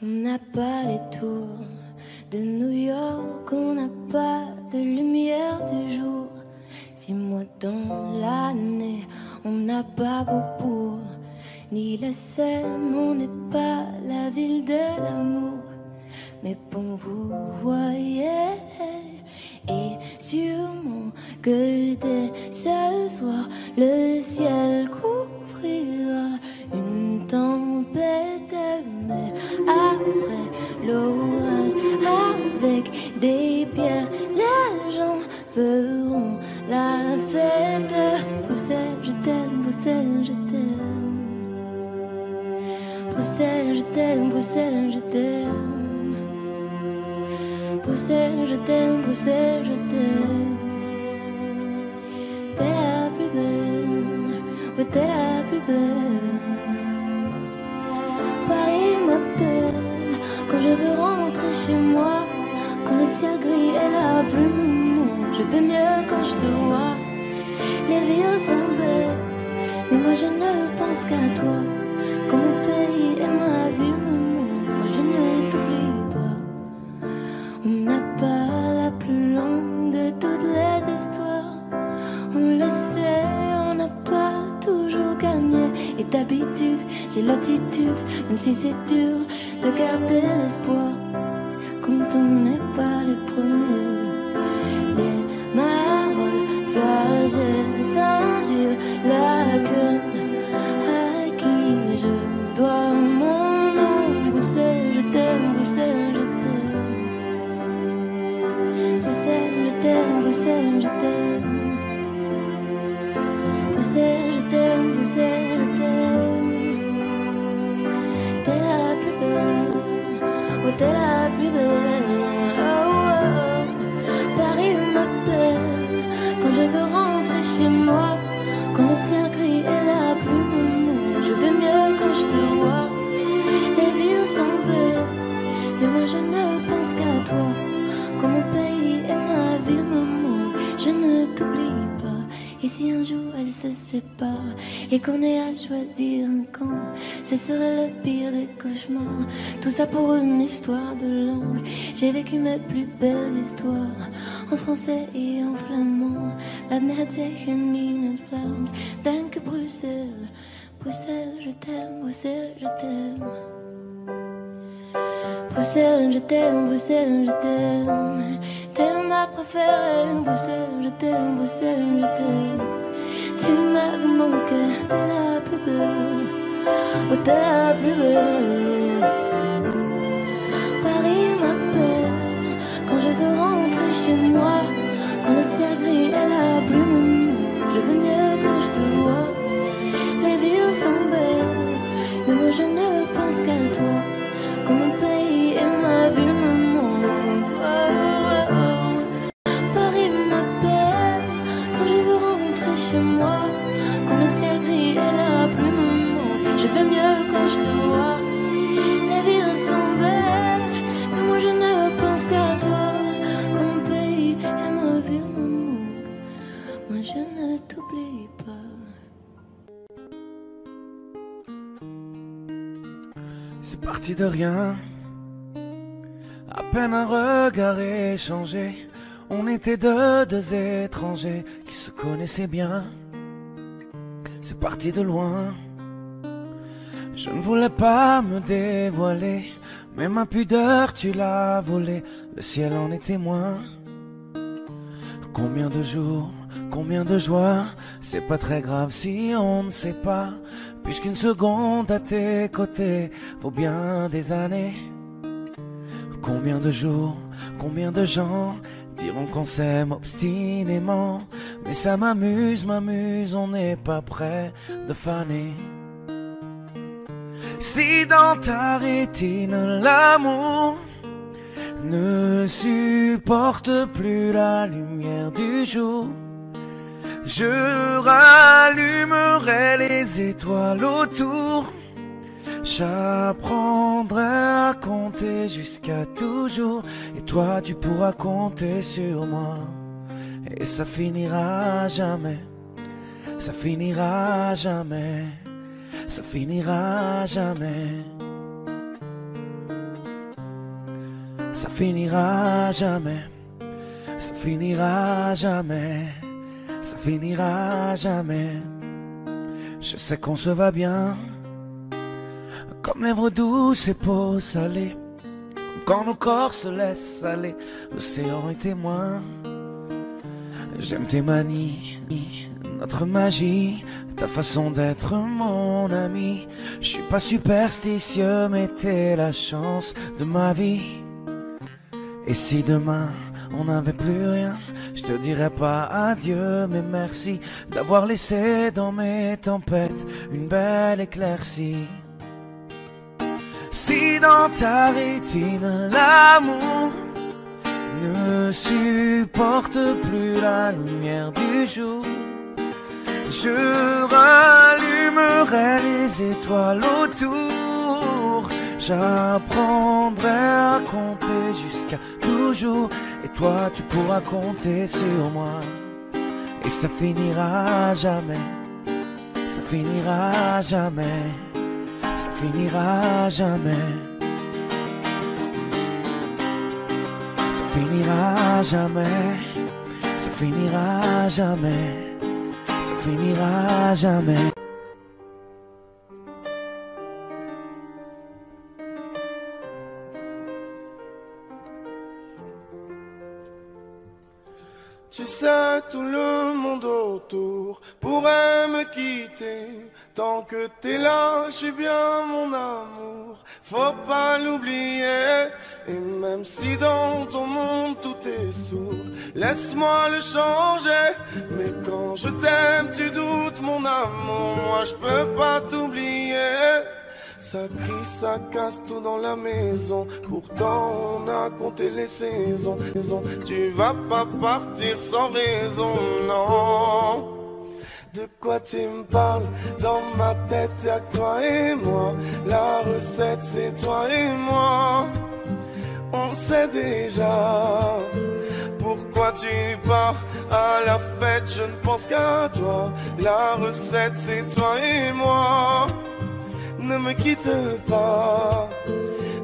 On n'a pas les tours de New York, on n'a pas de lumière du jour. 6 mois dans l'année, on n'a pas Beaubourg, ni la Seine, on n'est pas la ville de l'amour. Mais bon, vous voyez, et sûrement que dès ce soir, le ciel couvrira une tempête, mais après l'orage, avec des pierres, les gens feront la fête. Bruxelles, je t'aime, Bruxelles, je t'aime. Bruxelles, je t'aime, Bruxelles, je t'aime. Bruxelles, je t'aime, Bruxelles, je t'aime. T'es la plus belle, ouais, t'es la plus belle. Paris m'appelle quand je veux rentrer chez moi. Quand le ciel gris est la plume, je vais mieux quand je te vois. Les villes sont belles, mais moi je ne pense qu'à toi. Quand mon pays est ma ville, moi je ne t'oublie pas. On n'a pas la plus longue de toutes les histoires. On le sait, on n'a pas toujours gagné. Et d'habitude, j'ai l'attitude, même si c'est dur, de garder l'espoir. Quand on n'est pas les premiers. Les Marolles, Flagey, Saint-Gilles, la queue, à qui je dois mon nom. Bruxelles, je t'aime, Bruxelles, je t'aime. Bruxelles, je t'aime, Bruxelles, je t'aime. Bruxelles, je t'aime, Bruxelles, je t'aime. T'es la plus belle, oh t'es la plus belle. Oh, oh. Paris m'appelle quand je veux rentrer chez moi. Quand le ciel gris est la plume, je vais mieux quand je te vois. Les villes sont belles, mais moi je ne pense qu'à toi. Quand mon pays et ma ville me manquent, je ne t'oublie pas. Et si un jour elles se séparent et qu'on ait à choisir un camp, ce serait le pire des cauchemars. Tout ça pour une histoire de langue. J'ai vécu mes plus belles histoires en français et en flamand. La Merzeichen in Flames, dank Bruxelles. Bruxelles, je t'aime, Bruxelles, je t'aime. Bruxelles, je t'aime, Bruxelles, je t'aime. T'es ma préférée, Bruxelles, je t'aime, Bruxelles, je t'aime. Tu m'avais manqué, t'es la plus belle, oh t'es la plus belle. Paris m'appelle quand je veux rentrer chez moi. Quand le ciel gris est la plume, je veux mieux quand je te vois. Les villes sont belles, mais moi je ne pense qu'à toi. Quand mon pays et ma ville me manquent, oh, oh, oh. Paris m'appelle quand je veux rentrer chez moi. Quand le ciel gris est la plume, je vais mieux quand je te vois. Les villes sont belles, mais moi je ne pense qu'à toi. Quand mon pays et ma ville me manquent, moi je ne t'oublie pas. C'est parti de rien, à peine un regard échangé. On était deux étrangers qui se connaissaient bien. C'est parti de loin, je ne voulais pas me dévoiler, mais ma pudeur tu l'as volée, le ciel en est témoin. Combien de jours, combien de joies, c'est pas très grave si on ne sait pas, puisqu'une seconde à tes côtés vaut bien des années. Combien de jours, combien de gens diront qu'on s'aime obstinément, mais ça m'amuse, on n'est pas prêt de faner. Si dans ta rétine l'amour ne supporte plus la lumière du jour, je rallumerai les étoiles autour. J'apprendrai à compter jusqu'à toujours, et toi tu pourras compter sur moi. Et ça finira jamais, ça finira jamais, ça finira jamais. ça finira jamais, ça finira jamais, ça finira jamais. Je sais qu'on se va bien, comme lèvres douces et peau salée, quand nos corps se laissent aller, l'océan est témoin. J'aime tes manies, notre magie, ta façon d'être mon ami. Je suis pas superstitieux, mais t'es la chance de ma vie. Et si demain on n'avait plus rien, je te dirais pas adieu, mais merci d'avoir laissé dans mes tempêtes une belle éclaircie. Si dans ta rétine l'amour ne supporte plus la lumière du jour, je rallumerai les étoiles autour. J'apprendrai à compter jusqu'à toujours, et toi tu pourras compter sur moi. Et ça finira jamais, ça finira jamais, ça finira jamais, ça finira jamais, ça finira jamais, ça finira jamais. Tu sais, tout le monde autour pourrait me quitter. Tant que t'es là, je suis bien mon amour, faut pas l'oublier. Et même si dans ton monde tout est sourd, laisse-moi le changer. Mais quand je t'aime, tu doutes mon amour, moi je peux pas t'oublier. Ça crie, ça casse tout dans la maison. Pourtant on a compté les saisons. Tu vas pas partir sans raison, non. De quoi tu me parles? Dans ma tête y'a que toi et moi. La recette c'est toi et moi. On sait déjà. Pourquoi tu pars à la fête? Je ne pense qu'à toi. La recette c'est toi et moi. Ne me quitte pas,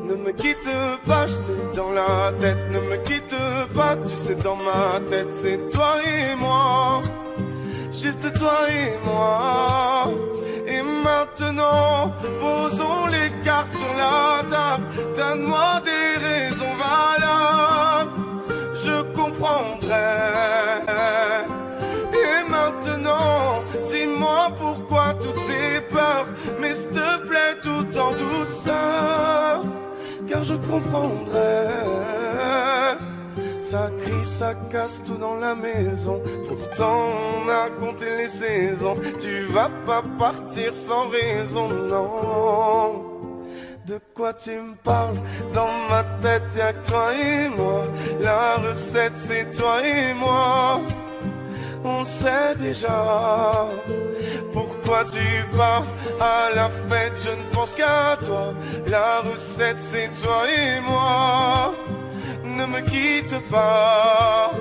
ne me quitte pas, je t'ai dans la tête. Ne me quitte pas, tu sais dans ma tête c'est toi et moi, juste toi et moi. Et maintenant, posons les cartes sur la table. Donne-moi des raisons valables, je comprendrai. Et maintenant, dis-moi pourquoi toutes ces peurs, mais s'il te plaît tout en douceur, car je comprendrai. Ça crie, ça casse tout dans la maison. Pourtant on a compté les saisons. Tu vas pas partir sans raison, non. De quoi tu me parles? Dans ma tête y'a que toi et moi. La recette c'est toi et moi. On sait déjà. Pourquoi tu pars à la fête? Je ne pense qu'à toi. La recette c'est toi et moi. Ne me quitte pas,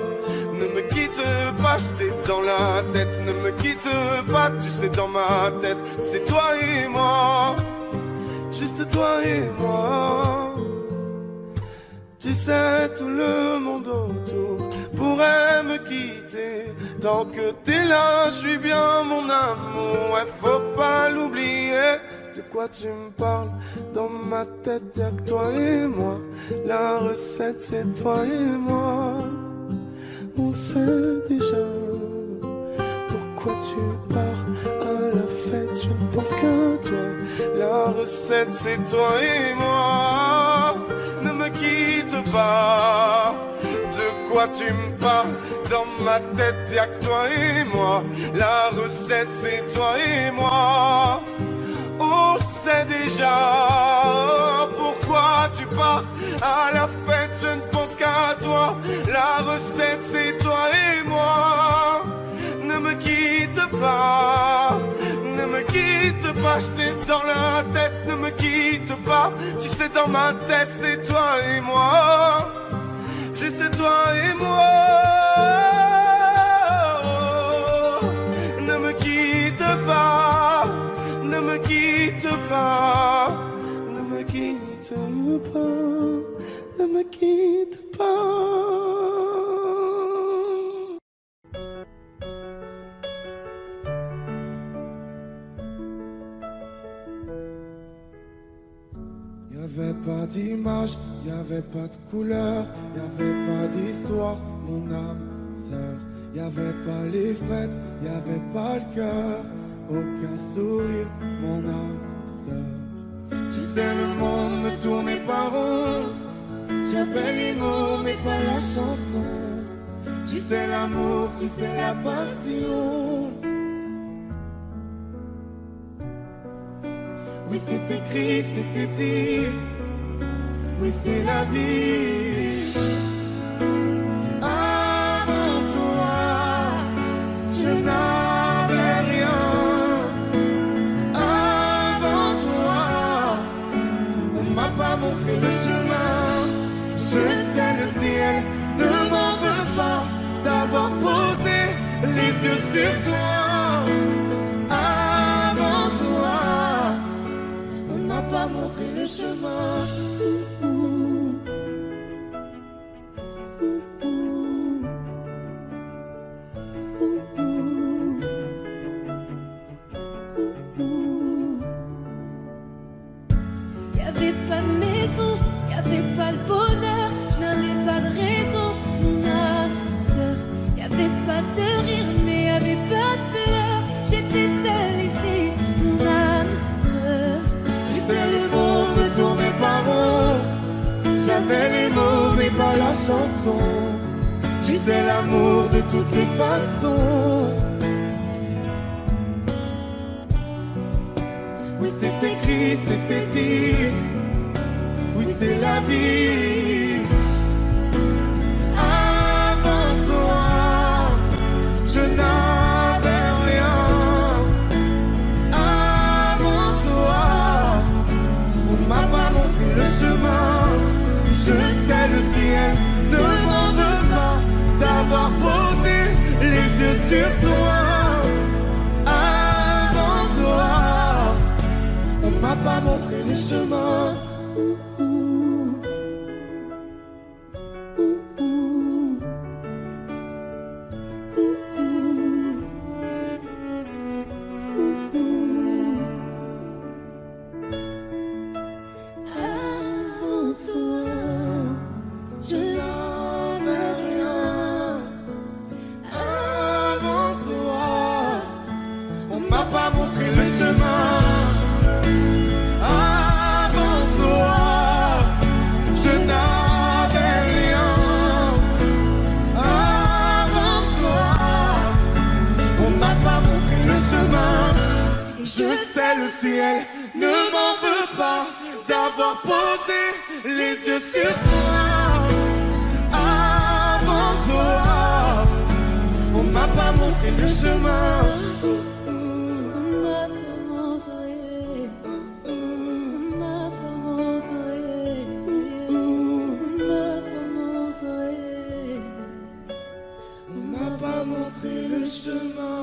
ne me quitte pas, je t'ai dans la tête. Ne me quitte pas, tu sais dans ma tête c'est toi et moi, juste toi et moi. Tu sais, tout le monde autour pourrait me quitter. Tant que t'es là, je suis bien mon amour, ouais, faut pas l'oublier. De quoi tu me parles? Dans ma tête y'a que toi et moi. La recette c'est toi et moi. On sait déjà. Pourquoi tu pars à la fête? Je ne pense qu'à toi. La recette c'est toi et moi. Ne me quitte pas. De quoi tu me parles? Dans ma tête y'a que toi et moi. La recette c'est toi et moi. On sait déjà. Pourquoi tu pars à la fête? Je ne pense qu'à toi. La recette c'est toi et moi. Ne me quitte pas, ne me quitte pas, je t'ai dans la tête. Ne me quitte pas, tu sais dans ma tête c'est toi et moi, juste toi et moi. Ne me quitte pas, ne me quitte pas, ne me quitte quitte pas, ne me quitte pas. Y'avait pas d'image, y'avait pas de couleur, y'avait pas d'histoire, mon âme sœur. Y'avait pas les fêtes, y'avait pas le cœur, aucun sourire, mon âme sœur. Tu sais, le monde me tournait pas rond, j'avais les mots mais pas la chanson. Tu sais l'amour, tu sais la passion. Oui, c'est écrit, c'était dit. Oui, c'est la vie. Avant toi, je n'avais rien. Avant toi, on m'a pas montré le chemin. Je sais, le ciel ne m'en veut pas d'avoir posé les yeux sur toi. Avant toi, on m'a pas montré le chemin. Y'avait pas de maison, y'avait pas le bonheur, je n'avais pas de raison, mon âme sœur. Y'avait pas de rire, mais y'avait pas de pleurs. J'étais seule ici, mon âme sœur. Tu sais, le monde ne tournait pas rond. J'avais les mots, mais pas la chanson. Tu sais, l'amour de toutes les façons. Oui, c'est écrit, c'était dit. Oui, c'est la vie. Avant toi, je n'avais rien. Avant toi, on m'a pas montré le chemin. Je sais, le ciel ne m'en veut pas d'avoir posé les yeux sur toi. Avant toi, on m'a pas montré le chemin. Avant toi, Je n'avais rien. Avant toi, on m'a pas montré le chemin. Avant toi, je n'avais rien. Avant toi, on m'a pas montré le chemin. Je sais, le ciel ne m'en veut pas d'avoir posé les yeux sur toi. Avant toi, on m'a pas montré le chemin. on m'a pas montré, on m'a pas montré, on m'a pas montré, On m'a pas montré le chemin.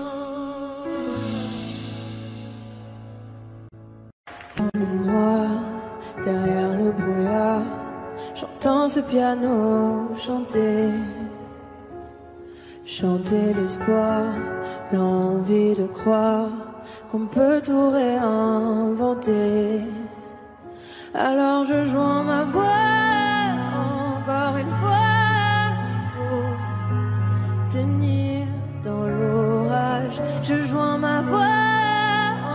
Le noir, derrière le brouillard, j'entends ce piano chanter. Chanter l'espoir, l'envie de croire qu'on peut tout réinventer. Alors je joins ma voix encore une fois pour tenir dans l'orage. Je joins ma voix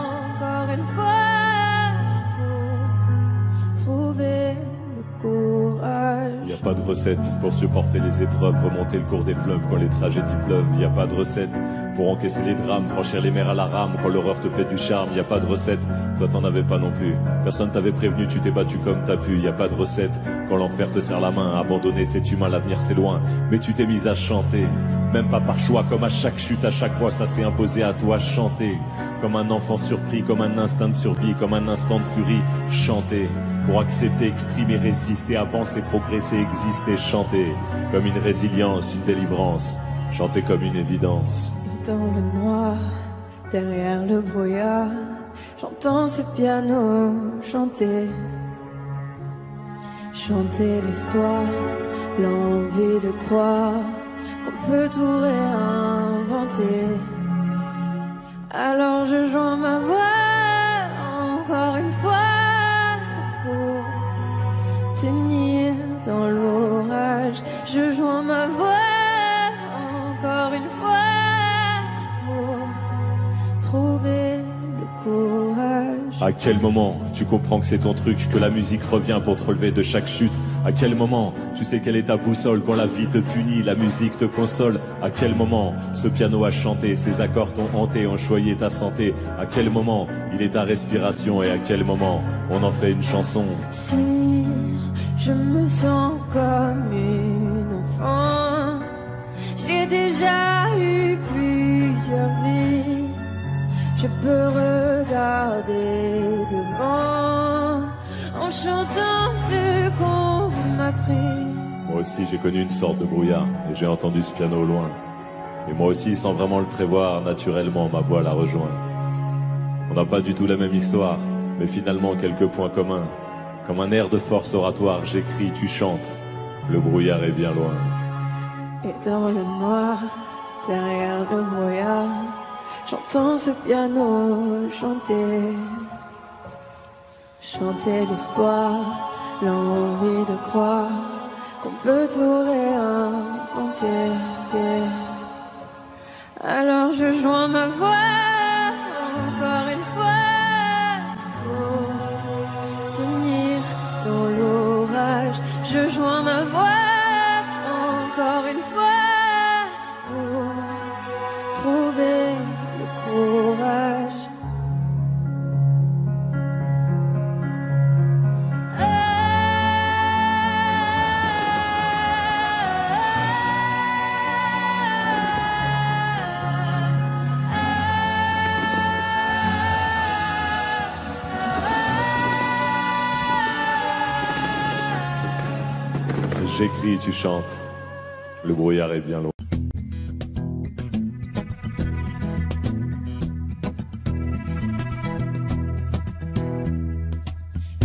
encore une fois pour trouver le courage. Y a pas de recette pour supporter les épreuves, remonter le cours des fleuves quand les tragédies pleuvent. Y a pas de recette pour encaisser les drames, franchir les mers à la rame quand l'horreur te fait du charme. Y a pas de recette, toi t'en avais pas non plus. Personne t'avait prévenu, tu t'es battu comme t'as pu. Y a pas de recette quand l'enfer te serre la main. Abandonné, c'est humain, l'avenir c'est loin. Mais tu t'es mise à chanter, même pas par choix, comme à chaque chute, à chaque fois ça s'est imposé à toi. Chanter comme un enfant surpris, comme un instinct de survie, comme un instant de furie. Chanter pour accepter, exprimer, résister, avancer, progresser, exister. Chanter comme une résilience, une délivrance. Chanter comme une évidence. Dans le noir, derrière le brouillard, j'entends ce piano chanter. chanter l'espoir, l'envie de croire qu'on peut tout réinventer. Alors je joins ma voix encore une fois pour tenir dans l'orage. Je joins ma voix encore une fois pour trouver le courage. À quel moment tu comprends que c'est ton truc, que la musique revient pour te relever de chaque chute? À quel moment tu sais quelle est ta boussole quand la vie te punit, la musique te console? À quel moment ce piano a chanté, ses accords t'ont hanté, ont choyé ta santé? À quel moment il est ta respiration et à quel moment on en fait une chanson? Si je me sens comme une enfant, j'ai déjà eu plusieurs vies. Je peux regarder devant en chantant ce qu'on m'a pris. Moi aussi j'ai connu une sorte de brouillard et j'ai entendu ce piano au loin. Et moi aussi, sans vraiment le prévoir, naturellement ma voix la rejoint. On n'a pas du tout la même histoire, mais finalement quelques points communs. Comme un air de force oratoire, j'écris, tu chantes. Le brouillard est bien loin. Et dans le noir, derrière le brouillard, j'entends ce piano chanter. Chanter l'espoir, l'envie de croire qu'on peut tout réinventer. Alors je joins ma voix encore une fois pour tenir dans l'orage. Je joins ma voix encore une fois pour trouver le courage. J'écris, tu chantes. Le brouillard est bien loin.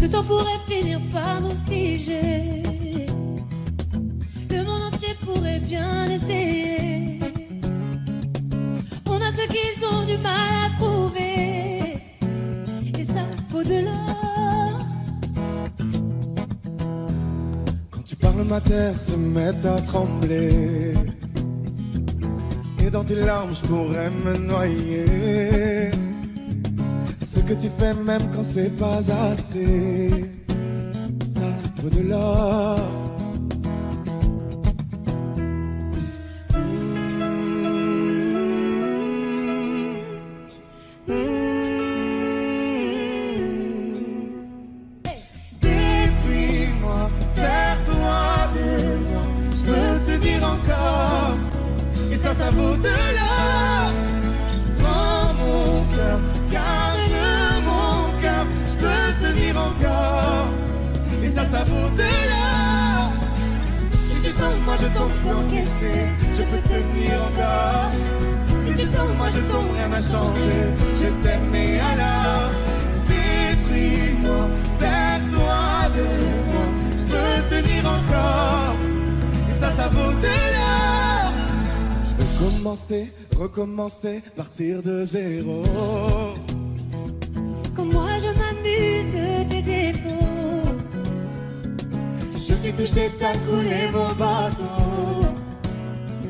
Le temps pourrait finir par nous figer. Le monde entier pourrait bien essayer. On a ceux qui ont du mal à trouver. Et ça vaut de l'or. Quand tu parles, ma terre se met à trembler. Et dans tes larmes, je pourrais me noyer. Ce que tu fais même quand c'est pas assez, ça vaut de l'or. Détruis-moi, serre-toi de moi, je peux te dire encore, et ça vaut de l'or. Prends mon cœur, encore, et ça vaut de l'or. Si tu tombes, moi je tombe, je peux encaisser, je peux tenir encore. Si tu tombes, moi je tombe, rien n'a changé, je t'aime et alors détruis-moi, serre-toi de moi, je peux tenir encore, et ça vaut de l'or. Je veux commencer, recommencer, partir de zéro. Comme moi je m'amuse de tes défauts. Je suis touché, t'as coulé mon bateau.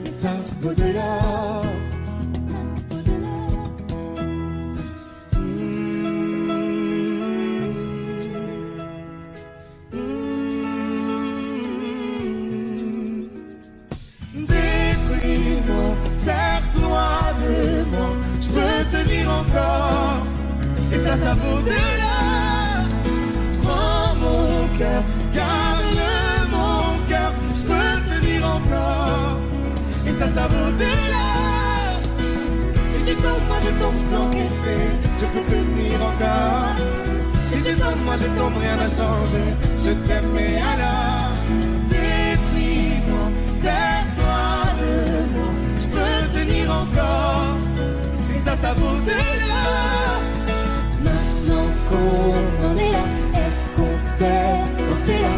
Et ça vaut de l'or. Détruis-moi, serre-toi de moi, je peux tenir encore. Et ça vaut de l'or. Prends mon cœur, garde mon cœur, je peux tenir encore. Et ça vaut de l'or. Si tu tombes, moi je tombe, je peux encaisser, je peux tenir encore. Si tu tombes, moi je tombe, rien n'a changé, je t'aime et alors détruis-moi, serre-toi de moi, je peux tenir encore. Et ça vaut de l'or. Qu'on en est là, est-ce qu'on sait quand c'est là?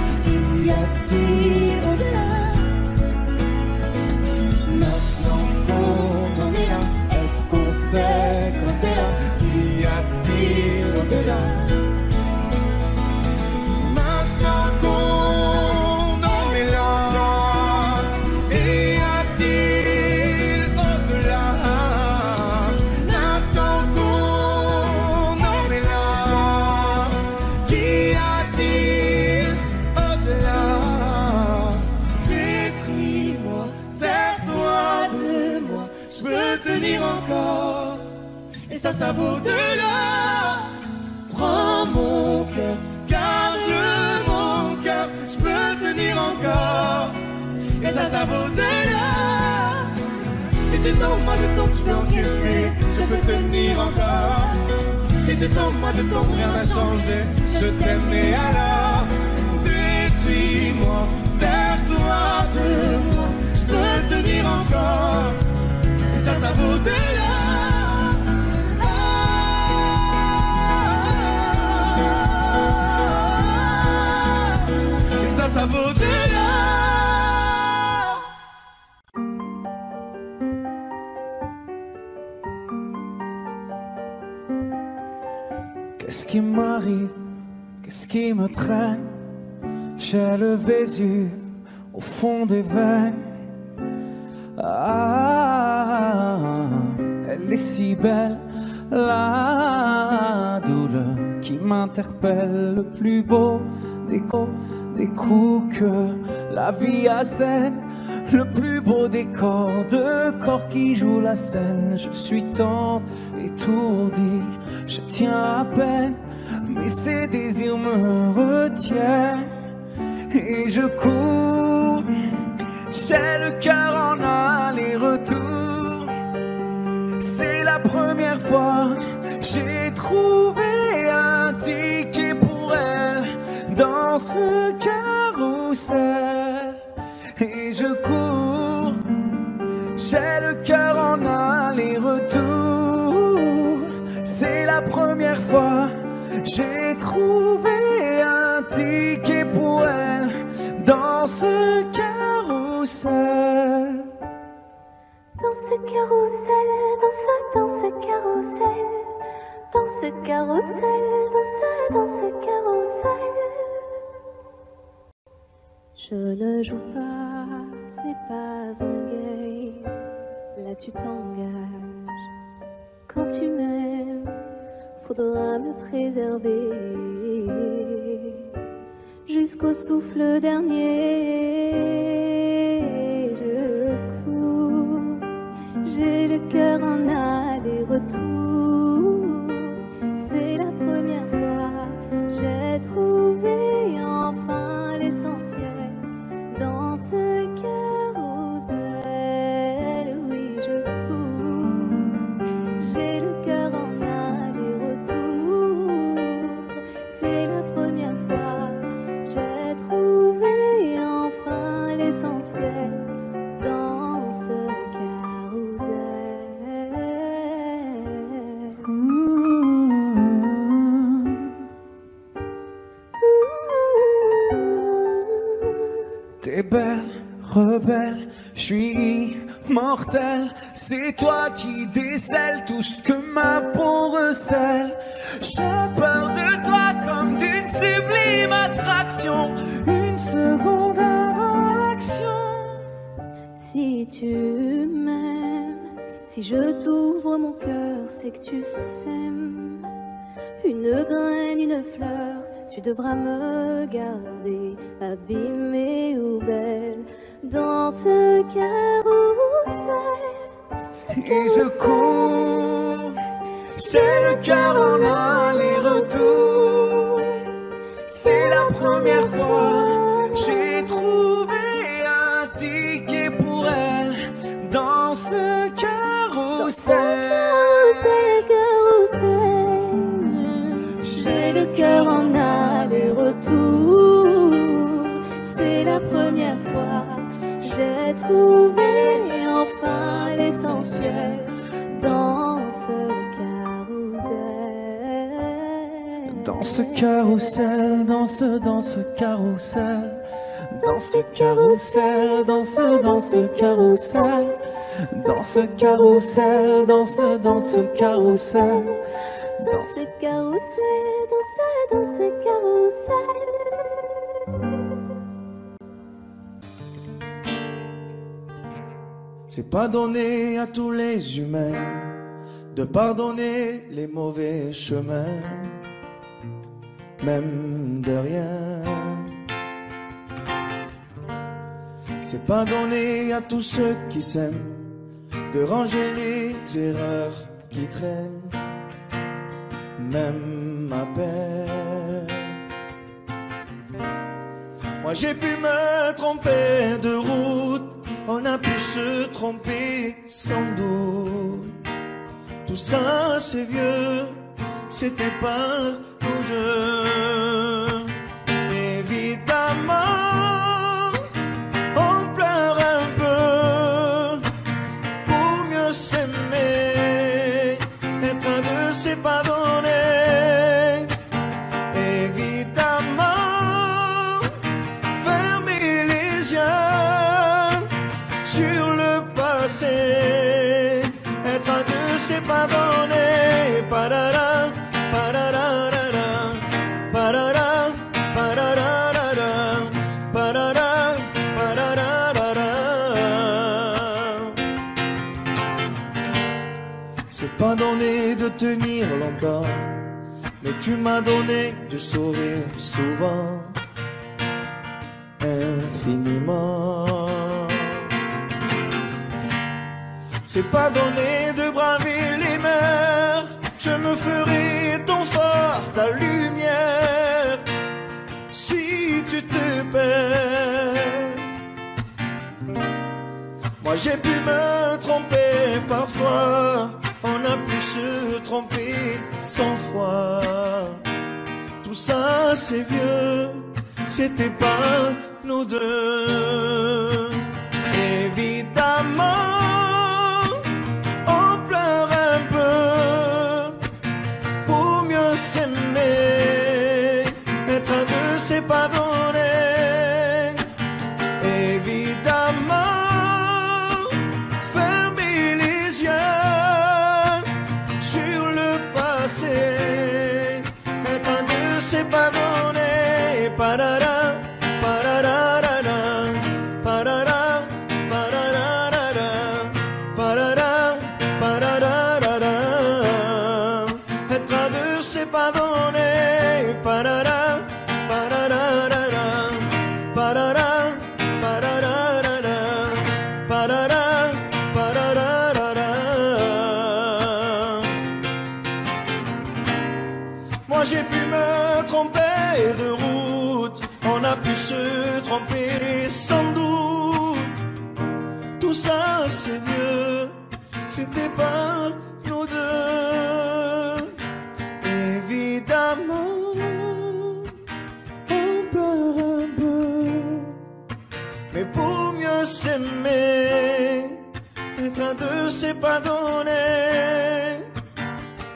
ça vaut de l'or. Prends mon cœur, garde mon cœur, je peux tenir encore. Et ça vaut de l'or. Si tu tombes, moi je tombe, je peux encaisser, je peux tenir encore. Si tu tombes, moi je tombe, rien n'a changé, je t'aime et alors détruis-moi, serre-toi de moi, je peux tenir encore. Et ça vaut de l'or. Et ça vaut de l'or. Qu'est-ce qui m'arrive? Qu'est-ce qui me traîne? J'ai le Vésuve au fond des veines. Ah, elle est si belle, la douleur qui m'interpelle. Le plus beau des coups que la vie assène. Le plus beau décor de corps qui joue la scène. Je suis tant étourdi, je tiens à peine, mais ces désirs me retiennent. Et je cours, j'ai le cœur en aller-retour. C'est la première fois j'ai trouvé un ticket pour elle dans ce carrousel. Et je cours, j'ai le cœur en aller-retour. C'est la première fois j'ai trouvé un ticket pour elle dans ce carrousel. Dans ce carrousel, dans ce carrousel, dans ce carrousel, dans ce carrousel. Je ne joue pas, ce n'est pas un game. Là tu t'engages. Quand tu m'aimes, faudra me préserver jusqu'au souffle dernier. Je cours, j'ai le cœur en aller-retour. C'est la première fois j'ai trouvé enfin l'essentiel dans ce carrousel. Oui, je cours, j'ai le cœur en aller-retour. C'est la première fois j'ai trouvé enfin l'essentiel dans ce carrousel. T'es belle, rebelle, je suis immortel. C'est toi qui décèles tout ce que ma peau recèle. J'ai peur de toi comme d'une sublime attraction. Une seconde avant l'action. Si tu m'aimes, si je t'ouvre mon cœur, c'est que tu sèmes une graine, une fleur. Tu devras me garder abîmée ou belle dans ce carrousel. Et je cours, j'ai le cœur en aller-retour. C'est la première fois j'ai trouvé un ticket pour elle dans ce carrousel. J'ai le cœur en aller-retour. C'est la première fois j'ai trouvé enfin l'essentiel dans ce carrousel. Dans ce carrousel, dans ce carrousel, dans ce carrousel, dans ce carrousel, dans ce carrousel, dans ce carrousel. Dans ce carrousel, dans ce carrousel. C'est pas donné à tous les humains de pardonner les mauvais chemins, même de rien. C'est pas donné à tous ceux qui s'aiment de ranger les erreurs qui traînent même ma peine. Moi j'ai pu me tromper de route, on a pu se tromper sans doute. Tout ça c'est vieux, c'était pas nous deux. Évidemment, on pleure un peu pour mieux s'aimer, être un de c'est pas donné. Évidemment, fermer les yeux sur le passé, être un de c'est pas donné. Parara, pararara, parara, pararara, parara, pararara. C'est pas donné de tenir longtemps, mais tu m'as donné du sourire souvent, infiniment. C'est pas donné de braver les mers, je me ferai ton phare, ta lumière, si tu te perds. Moi j'ai pu me tromper parfois, on a pu se tromper 100 fois. Tout ça c'est vieux, c'était pas nous deux. Évidemment, c'est pas donné. Évidemment, fermer les yeux sur le passé, être un deux c'est pas donné. Parara, pararara, parara, pararara, parara, pararara, être un deux c'est pas donné. Parara, moi j'ai pu me tromper de route, on a pu se tromper sans doute. Tout ça c'est vieux, c'était pas nous deux. Évidemment, on pleure un peu, mais pour mieux s'aimer, être un deux c'est pas donné.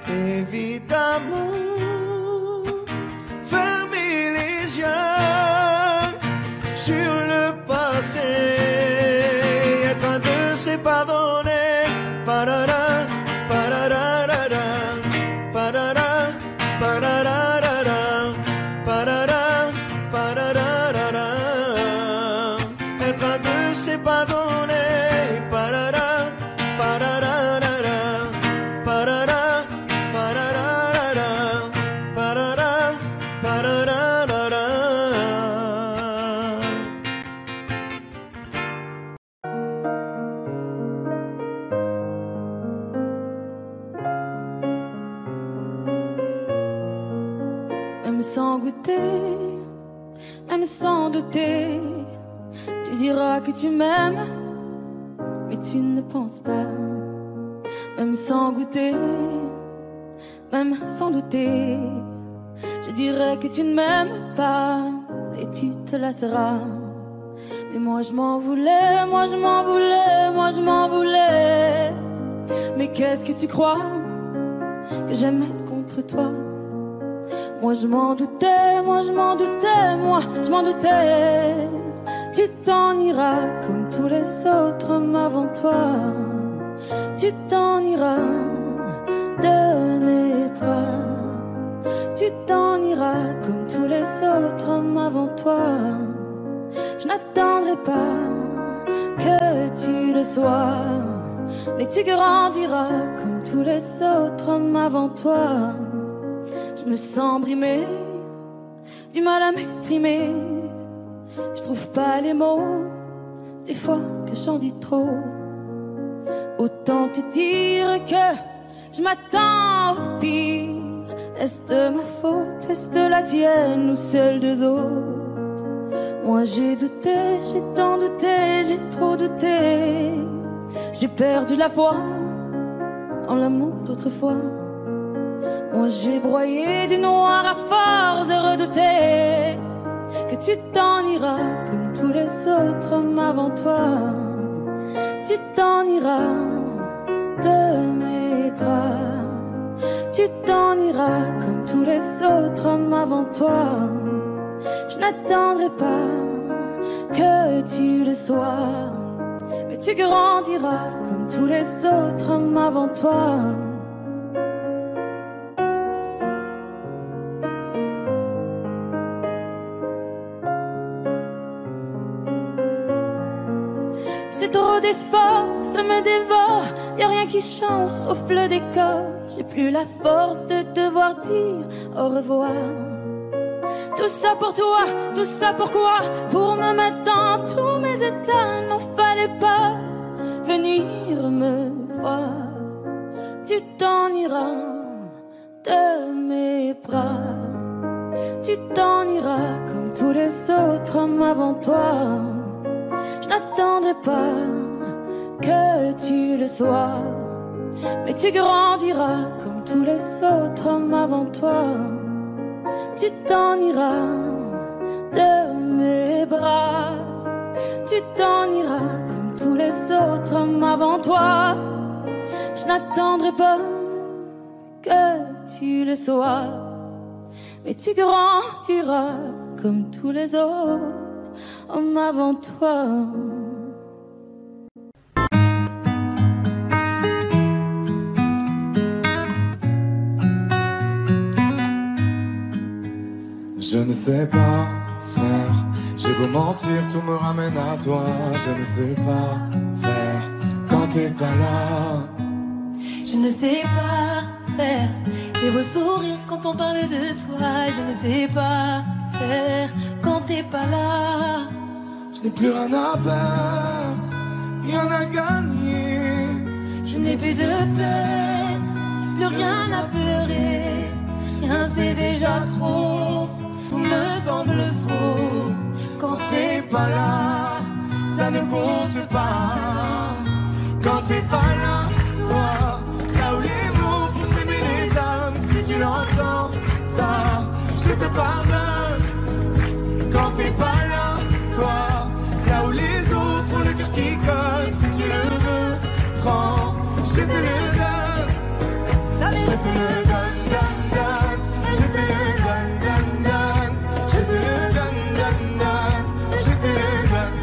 Évidemment, fermer les yeux sur le passé, être un deux c'est pas donné. Parara, pararara, parara, pararara, parara, pararara, être un deux c'est pas donné. Parara, pararara, parara, pararara, parara, pararara. Même sans goûter, même sans douter, tu diras que tu m'aimes, mais tu ne le penses pas. Même sans goûter, même sans douter, je dirais que tu ne m'aimes pas et tu te lasseras. Mais moi je m'en voulais, moi je m'en voulais, moi je m'en voulais. Mais qu'est-ce que tu crois que j'aimais contre toi? Moi je m'en doutais, moi je m'en doutais, moi je m'en doutais. Tu t'en iras comme tous les autres hommes avant toi. Tu t'en iras de mes bras. Tu t'en iras comme tous les autres hommes avant toi. Je n'attendrai pas que tu le sois, mais tu grandiras comme tous les autres hommes avant toi. Je me sens brimée, du mal à m'exprimer. Je trouve pas les mots, des fois que j'en dis trop. Autant te dire que je m'attends au pire, Est-ce de ma faute, est-ce de la tienne ou celle des autres? Moi j'ai douté, j'ai tant douté, j'ai trop douté. J'ai perdu la foi en l'amour d'autrefois. Moi j'ai broyé du noir à force de redouter que tu t'en iras comme tous les autres hommes avant toi. Tu t'en iras de mes bras. Tu t'en iras comme tous les autres hommes avant toi. Je n'attendrai pas que tu le sois, mais tu grandiras comme tous les autres hommes avant toi. C'est trop d'efforts, ça me dévore. Y'a rien qui change sauf le décor. J'ai plus la force de devoir dire au revoir. Tout ça pour toi, tout ça pourquoi? Pour me mettre dans tous mes états. N'en fallait pas venir me voir. Tu t'en iras de mes bras. Tu t'en iras comme tous les autres hommes avant toi. Je n'attendrai pas que tu le sois, mais tu grandiras comme tous les autres hommes avant toi. Tu t'en iras de mes bras. Tu t'en iras comme tous les autres hommes avant toi. Je n'attendrai pas que tu le sois, mais tu grandiras comme tous les autres hommes avant toi. Je ne sais pas faire, j'ai beau mentir, tout me ramène à toi. Je ne sais pas faire quand t'es pas là. Je ne sais pas faire, j'ai beau sourire quand on parle de toi. Je ne sais pas faire quand t'es pas là. Je n'ai plus rien à perdre, rien à gagner. Je n'ai plus de peine, plus rien à pleurer. Rien c'est déjà trop, tout me semble faux. Quand t'es pas là, ça ne compte pas. Quand t'es pas là, toi, là où les mots font s'aimer les âmes. Si tu l'entends, ça, je te pardonne. Quand t'es pas là, toi, là où les autres ont le cœur qui colle. Si tu le veux, prends, je te le donne. Je te le donne, donne, donne. Je te le donne, donne, donne. Je te le donne, donne, donne. Je te le donne.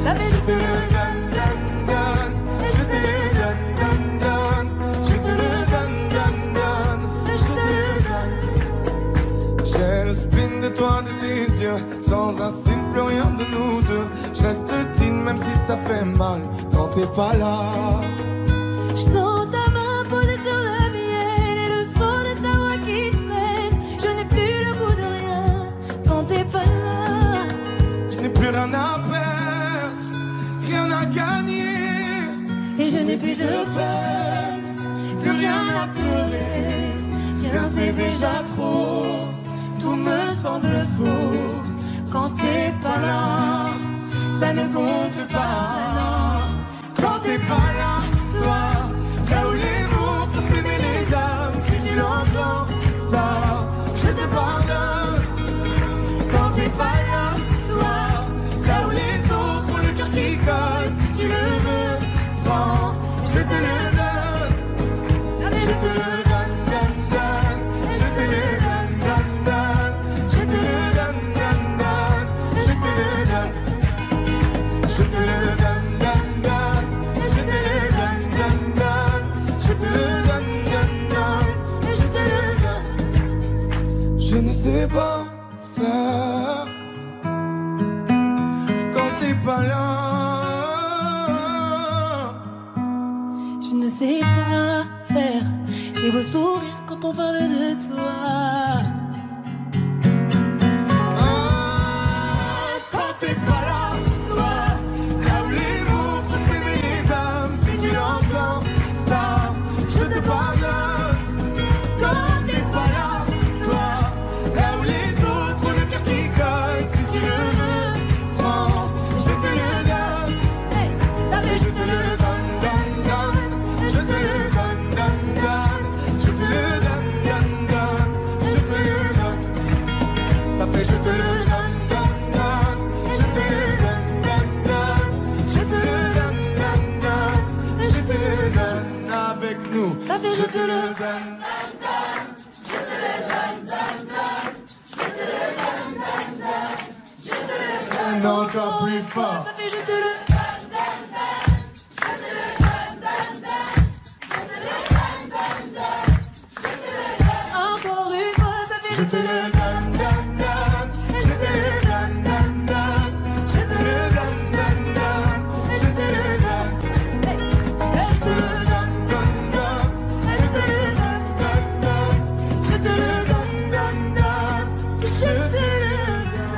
Je te le donne, donne, donne. Je te le donne, donne, donne. Je te le donne, donne, donne. Je te le donne. J'ai le spleen de toi, de tes yeux. Sans un signe, plus rien de nous deux. Je reste digne même si ça fait mal. Quand t'es pas là. Je sens ta main posée sur le mien et le son de ta voix qui traîne. Je n'ai plus le goût de rien quand t'es pas là. Je n'ai plus rien à perdre, rien à gagner. Et je n'ai plus de peine, plus rien à pleurer. Rien c'est déjà trop, tout me semble faux. Quand t'es pas là, ça ne compte pas. Quand t'es pas là, toi, là où les mots font s'aimer les âmes. Si tu l'entends, ça, je te pardonne. Quand t'es pas là, toi, là où les autres ont le cœur qui colle. Si tu le veux, prends, je te le donne. Je te le donne, donne, donne. Je te le donne, donne, donne. Je te le donne, donne, donne. Je te le donne. Je te le donne, donne, donne. Je te le donne, donne, donne. Je te le donne, donne, donne. Je te le donne. Je ne sais pas faire quand t'es pas là. Je ne sais pas faire, j'ai beau sourire quand on parle de toi. Quand t'es pas là, toi, là où les mots font s'aimer les âmes. Si tu l'entends, ça, je te pardonne. Quand t'es pas donne. Encore plus fort. Ça fait je te le. Encore une fois, ça fait Je te le donne, donne, donne. Je te le donne, donne, donne. Je te le donne, donne, donne. Je te le donne. Je te le donne, donne, donne. Je te le donne, donne, donne. Je te le donne, donne, donne. Je te le donne.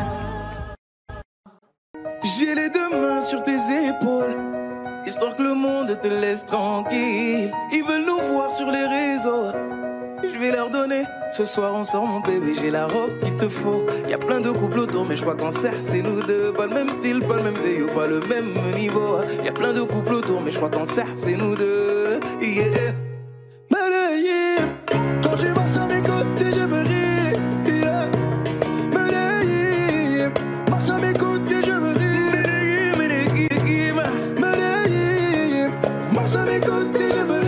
J'ai les deux mains sur tes épaules, histoire que le monde te laisse tranquille. Ils veulent nous voir sur les réseaux. Je vais leur donner. Ce soir on sort mon bébé, j'ai la robe qu'il te faut. Y a plein de couples autour mais je crois qu'en serre c'est nous deux. Pas le même style, pas le même zéyo, pas le même niveau. Y a plein de couples autour mais je crois qu'en serre c'est nous deux. Yeah. Medellín, quand tu marches à mes côtés je veux rire. Yeah. Medellín, marche à mes côtés je veux rire. Medellín, Medellín, marche à mes côtés je veux rire.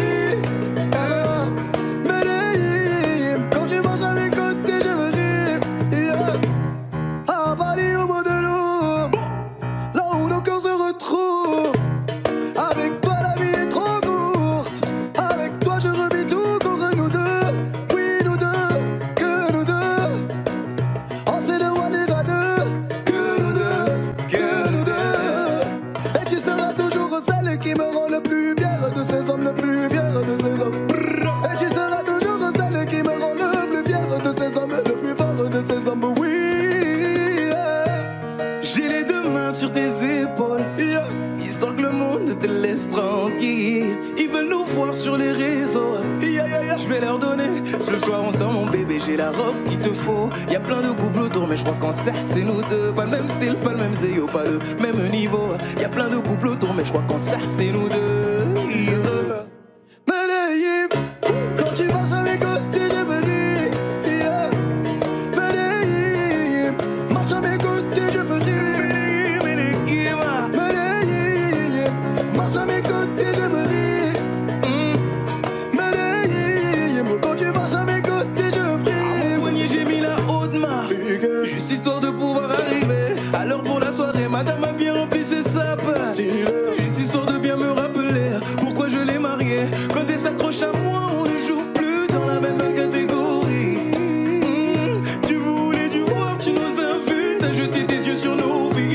Tranquille, ils veulent nous voir sur les réseaux. Je vais leur donner. Ce soir on sort mon bébé, j'ai la robe qu'il te faut. Y a plein de couples autour mais je crois qu'en serre c'est nous deux. Pas le même style, pas le même zéyo, pas le même niveau. Y a plein de couples autour mais je crois qu'en serre c'est nous deux. Yeah. Medellín, quand tu marches à mes côtés je veux rire. Yeah. Medellín, marche à mes côtés je veux rire. Marche à mes côtés, je veux rire. Medellín, quand tu marches à mes côtés, je veux rire. À mon poignet, j'ai mis la haute main, juste histoire de pouvoir arriver. Alors pour la soirée, madame a bien rempli ses sapes. Juste histoire de bien me rappeler pourquoi je l'ai mariée. Quand elle s'accroche à moi, on ne joue plus dans la même catégorie. Tu voulais du voir, tu nous as vus, t'as jeté tes yeux sur nos vies.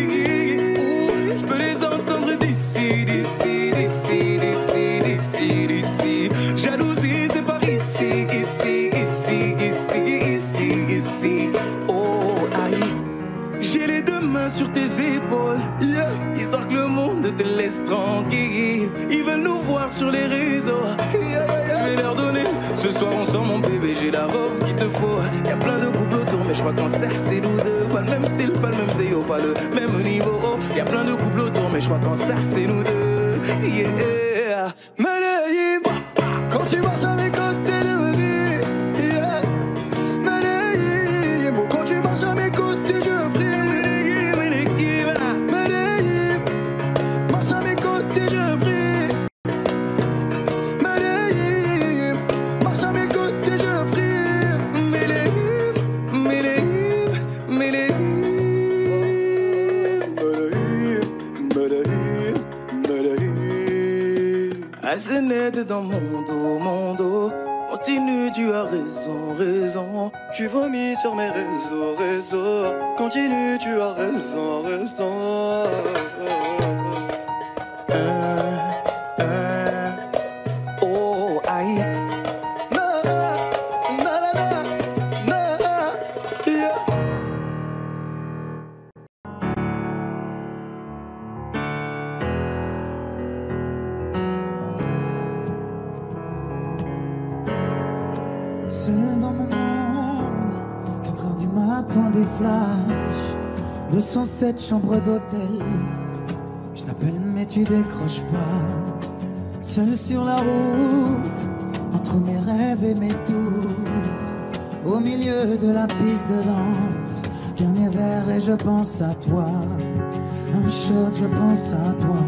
Je peux les entendre d'ici, d'ici, d'ici, d'ici, d'ici, d'ici. Jalousie, c'est par ici, ici, ici, ici, ici, ici. Oh, aïe. J'ai les deux mains sur tes épaules, yeah. Histoire que le monde te laisse tranquille. Ils veulent nous voir sur les réseaux, yeah. Je vais leur donner. Ce soir on sort mon bébé, j'ai la robe qu'il te faut. Y a plein de couples autour mais je crois qu'en serre c'est nous deux. Pas le même style, pas le même zéyo, pas le même niveau. Y a plein de couples autour mais je crois qu'en serre c'est nous deux. Yeah. Medellín, quand tu marches à mes côtés je veux rire. Yeah. Medellín, quand tu marches à mes côtés je veux rire. Medellín, marche à mes côtés je veux rire. Medellín, marche à mes côtés je veux rire. Medellín, Medellín, Medellín, Medellín, Medellín. Assez net dans mon dos. Continue, tu as raison, raison. Tu vomis sur mes réseaux. Continue, tu as raison, raison. Oh, aïe. Na, na, na, yeah. Seul dans mon monde, 4h du matin, des flashs, 207 chambres d'hôtel. Je t'appelle mais tu décroches pas. Seul sur la route, entre mes rêves et mes doutes, au milieu de la piste de danse, dernier verre et je pense à toi. Un shot, je pense à toi.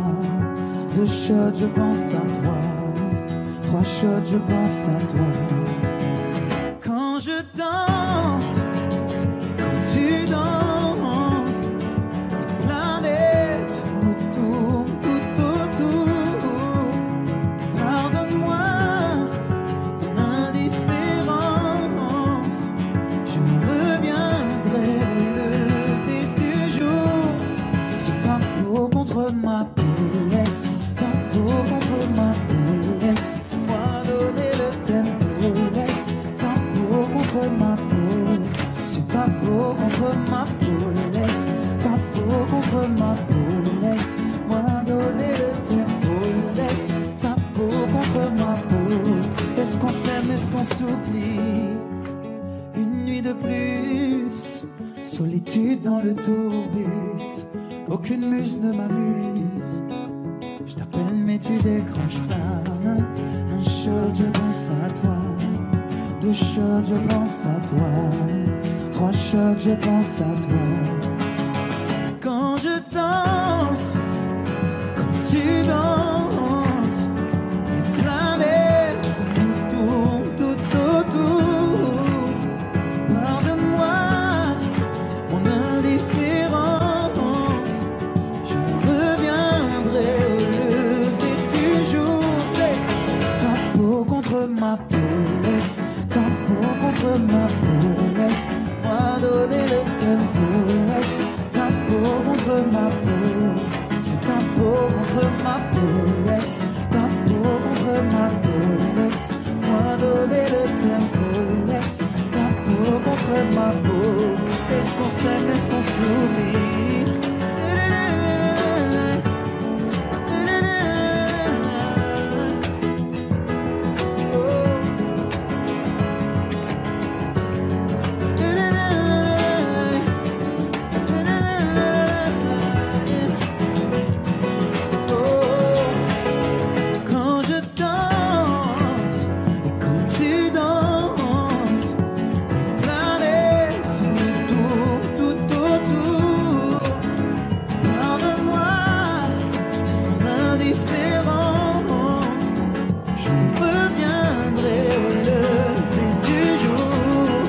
2 shots, je pense à toi. 3 shots, je pense à toi. Quand je danse, quand tu danses, les planètes nous tournent tout autour. Pardonne-moi mon indifférence, je reviendrai au lever du jour. C'est ta peau contre ma peau, laisse ta peau contre ma peau, laisse-moi donner le tempo, laisse ta peau contre ma peau. C'est ta peau contre ma peau, laisse ta peau contre ma peau, laisse-moi donner le tempo, laisse ta peau contre ma peau. Est-ce qu'on s'aime, est-ce qu'on s'oublie? Une nuit de plus, solitude dans le tourbus, aucune muse ne m'amuse. Je t'appelle mais tu décroches pas. Un shot, je pense à toi. 2 shots, je pense à toi. 3 shots, je pense à toi. Quand je danse, quand tu danses, les planètes nous tournent tout autour. Pardonne-moi mon indifférence, je reviendrai au lever du jour. C'est ta peau contre ma peau, laisse ta peau contre ma peau, laisse-moi donner le tempo, laisse ta peau contre ma peau. C'est ta peau contre ma peau, laisse ta peau contre ma peau, laisse-moi donner le tempo, laisse ta peau contre ma peau. Est-ce qu'on s'aime, est-ce qu'on s'oublie? Quand je danse et quand tu danses, les planètes nous tournent tout autour. Pardonne-moi mon indifférence, je reviendrai au lever du jour.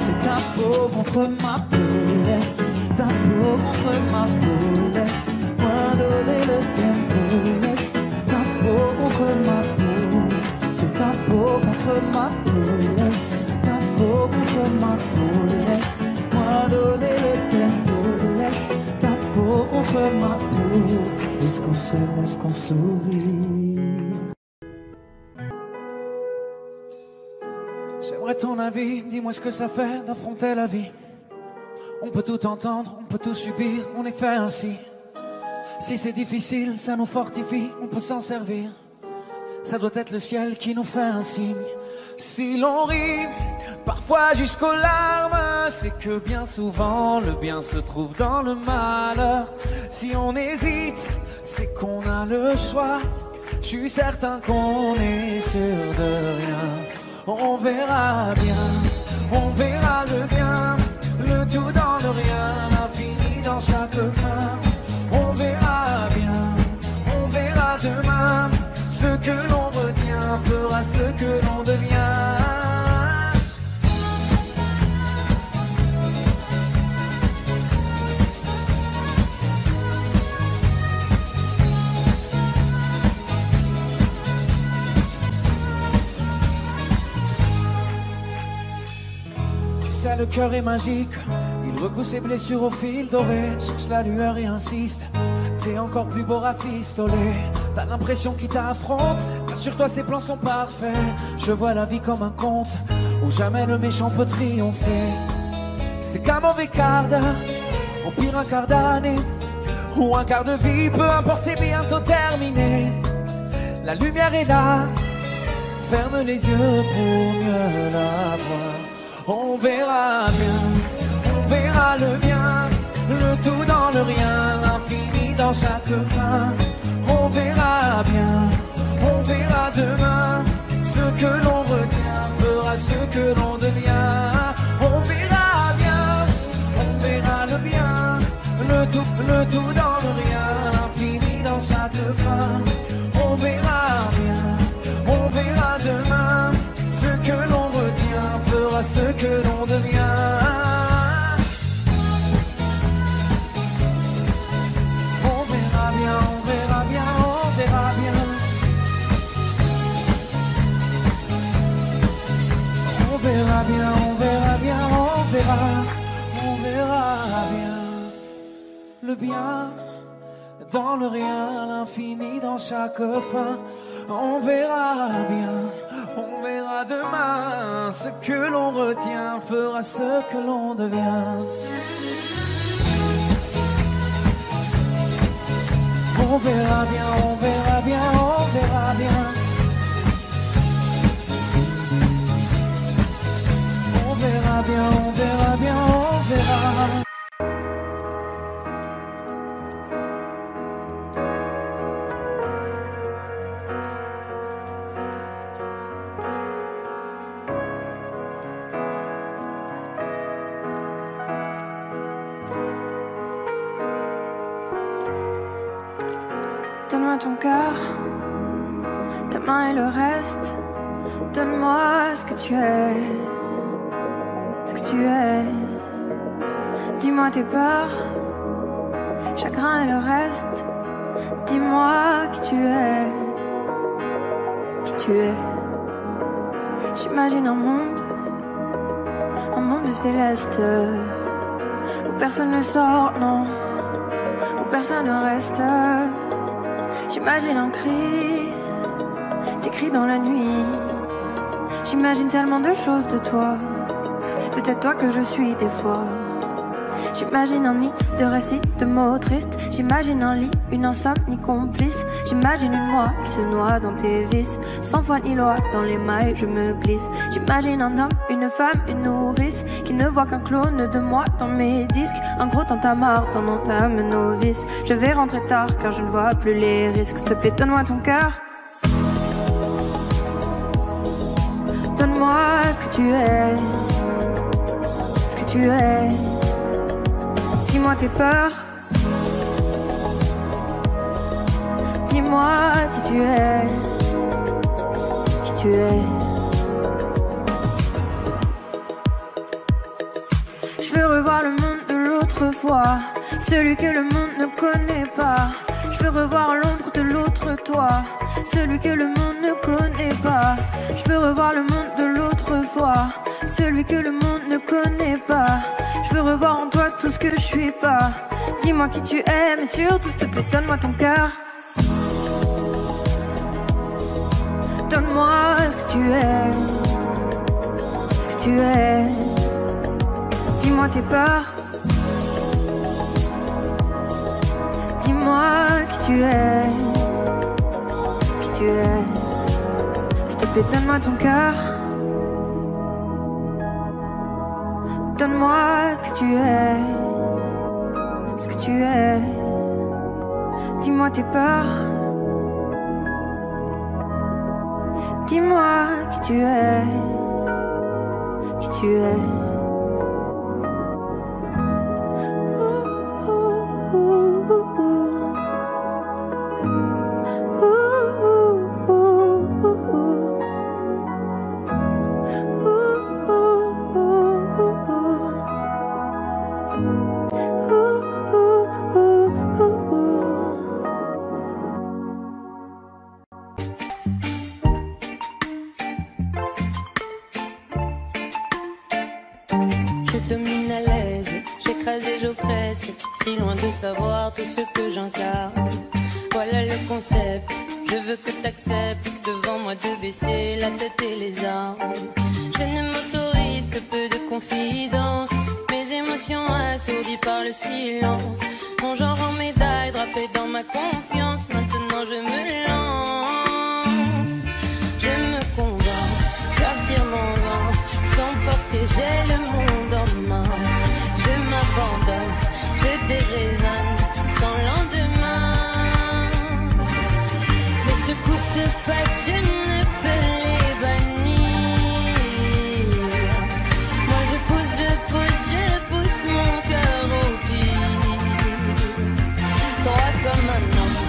C'est ta peau contre ma peau, laisse ta peau contre ma peau, laisse-moi donner le tempo, laisse ta peau contre ma peau. C'est ta peau contre ma peau, laisse ta peau contre ma peau, laisse-moi donner le tempo, laisse ta peau contre ma peau. Est-ce qu'on s'aime, est-ce qu'on s'oublie? J'aimerais ton avis, dis-moi ce que ça fait d'affronter la vie. On peut tout entendre, on peut tout subir, on est fait ainsi. Si c'est difficile, ça nous fortifie, on peut s'en servir. Ça doit être le ciel qui nous fait un signe. Si l'on rit, parfois jusqu'aux larmes, c'est que bien souvent le bien se trouve dans le malheur. Si on hésite, c'est qu'on a le choix. Je suis certain qu'on est sûr de rien. On verra bien, on verra le bien, le tout dans le rien, l'infini dans chaque fin. On verra bien, on verra demain, ce que l'on retient fera ce que l'on devient. Le cœur est magique, il recoue ses blessures au fil doré, cherche la lueur et insiste. T'es encore plus beau rafistolé, t'as l'impression qu'il t'affronte. Rassure-toi, ses plans sont parfaits. Je vois la vie comme un conte où jamais le méchant peut triompher. C'est qu'un mauvais quart d'heure, au pire un quart d'année, ou un quart de vie, peu importe, c'est bientôt terminé. La lumière est là, ferme les yeux pour mieux la voir. On verra bien, on verra le bien, le tout dans le rien, l'infini dans chaque fin. On verra bien, on verra demain, ce que l'on retient fera ce que l'on devient. On verra bien, on verra le bien, le tout dans le rien, l'infini dans chaque fin. On verra bien, on verra on verra bien. Le bien dans le rien, l'infini dans chaque fin. On verra bien, on verra demain. Ce que l'on retient fera ce que l'on devient. On verra bien, on verra bien, on verra bien. On verra bien, on verra bien, on verra. Donne-moi ton cœur, ta main et le reste. Donne-moi ce que tu es, ce que tu es. Dis-moi tes peurs, chagrin et le reste. Dis-moi qui tu es, qui tu es. J'imagine un monde de céleste, où personne ne sort, non, où personne ne reste. J'imagine un cri, des cris dans la nuit. J'imagine tellement de choses de toi. C'est peut-être toi que je suis des fois. J'imagine un nid de récits, de mots tristes. J'imagine un lit, une insomnie complice. J'imagine une moi qui se noie dans tes vices. Sans foi ni loi, dans les mailles je me glisse. J'imagine un homme, une femme, une nourrice, qui ne voit qu'un clone de moi dans mes disques. Un gros tintamarre dans l'entame novice. Je vais rentrer tard car je ne vois plus les risques. S'il te plaît, donne-moi ton cœur. Donne-moi ce que tu es, ce que tu es. Dis-moi tes peurs. Dis-moi qui tu es, qui tu es. Je veux revoir le monde de l'autre fois, celui que le monde ne connaît pas. Je veux revoir l'ombre de l'autre toi, celui que le monde ne connaît pas. Je veux revoir le monde de l'autre fois, celui que le monde ne connaît pas. Je veux revoir en toi tout ce que je suis pas. Dis-moi qui tu es, mais surtout s'il te plaît, donne-moi ton cœur. Donne-moi ce que tu es, ce que tu es. Dis-moi tes peurs. Dis-moi qui tu es, qui tu es. S'il te plaît, donne-moi ton cœur. Donne-moi ce que tu es, ce que tu es. Dis-moi tes peurs. Dis-moi qui tu es, qui tu es. Si loin de savoir tout ce que j'incarne. Voilà le concept, je veux que t'acceptes devant moi de baisser la tête et les armes. Je ne m'autorise que peu de confidence, mes émotions assourdies par le silence. Mon genre en médaille drapé dans ma confiance, maintenant je me lance. Je me convainc, j'affirme en vain, sans forcer j'ai le monde en main. Je m'abandonne, je déraisonne sans lendemain. Mais ce coup se passe, je ne peux les bannir. Moi je pousse mon cœur au pire. Droit comme un homme,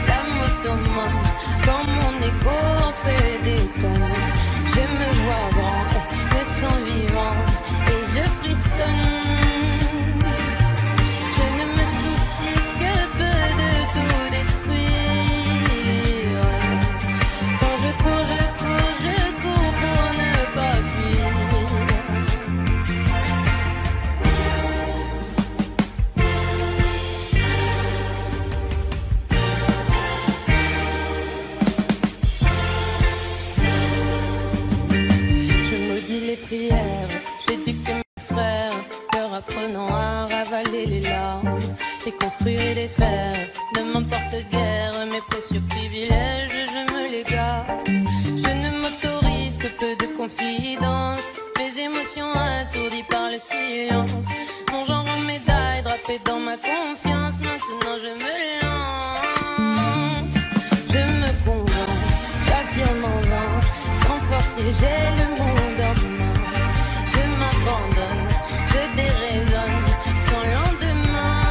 l'âme au summum, quand mon ego en fait des tonnes. Je me vois grand, me sens vivant et je frissonne. m'importe guère mes précieux privilèges, je me les garde. Je ne m'autorise que peu de confidence, mes émotions assourdies par le silence. Mon genre en médaille drapé dans ma confiance, maintenant je me lance. Je me convainc, j'affirme en vain, sans forcer j'ai le monde en main. Je m'abandonne, je déraisonne, sans lendemain.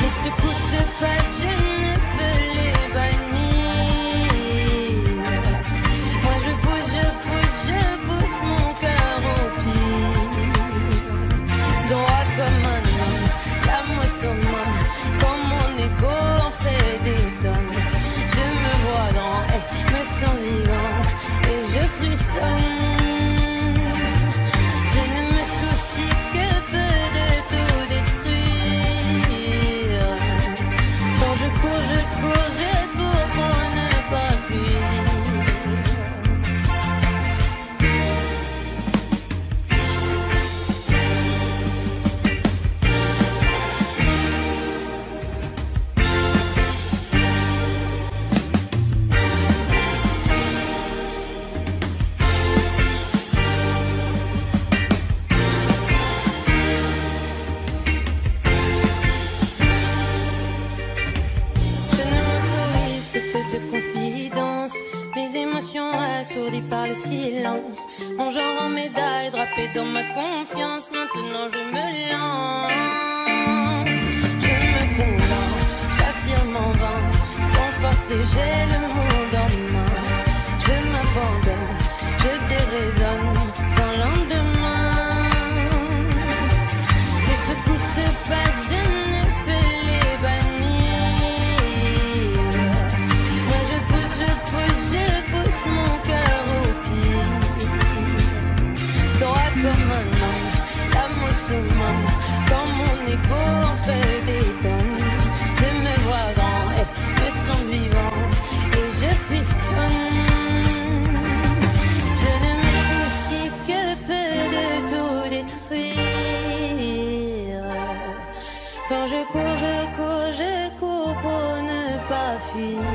Les secousses se passent, je ne peux les bannir. Moi je pousse mon cœur au pire. Droit comme un homme, l'âme au summum, quand mon ego en fait des tonnes. Je me vois grand et me sens vivant, et je frissonne. Je ne me soucie que peu de tout détruire. Quand je cours pour ne pas fuir. Je ne m'autorise que peu de confidence, mes émotions assourdies par le silence. Mon genre en médaille drapé dans ma confiance, maintenant je me lance. Je me convainc, j'affirme en vain, sans forcer j'ai le monde en main. Je m'abandonne, je déraisonne, sans lendemain. Les secousses se passent, je ne peux les bannir. Moi je pousse mon cœur au pire. Droit comme un homme, l'âme au summum, quand mon ego en fait des tonnes. Je me vois grand et me sens vivant, et je frissonne. Je ne me soucie que peu de tout détruire. Quand je cours pour ne pas fuir.